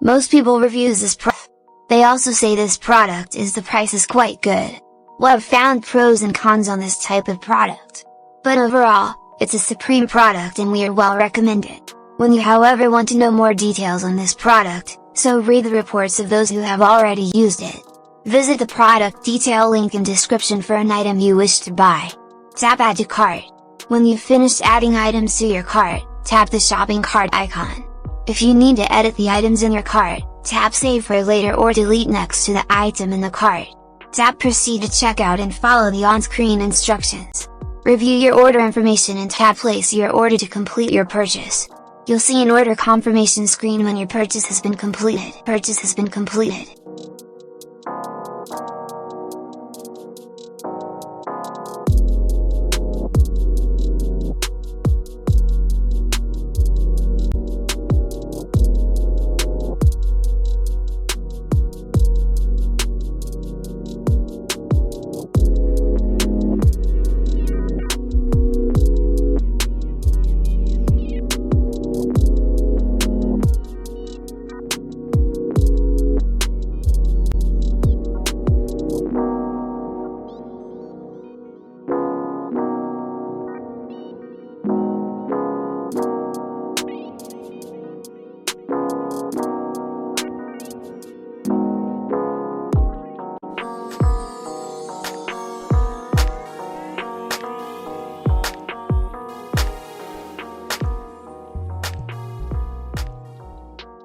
Most people reviews this product. They also say this product is the price is quite good. Well, I've found pros and cons on this type of product. But overall, it's a supreme product and we are well recommended. When you however want to know more details on this product, so read the reports of those who have already used it. Visit the product detail link in description for an item you wish to buy. Tap Add to Cart. When you've finished adding items to your cart, tap the shopping cart icon. If you need to edit the items in your cart, tap Save for later or delete next to the item in the cart. Tap Proceed to checkout and follow the on-screen instructions. Review your order information and tap Place your order to complete your purchase. You'll see an order confirmation screen when your purchase has been completed.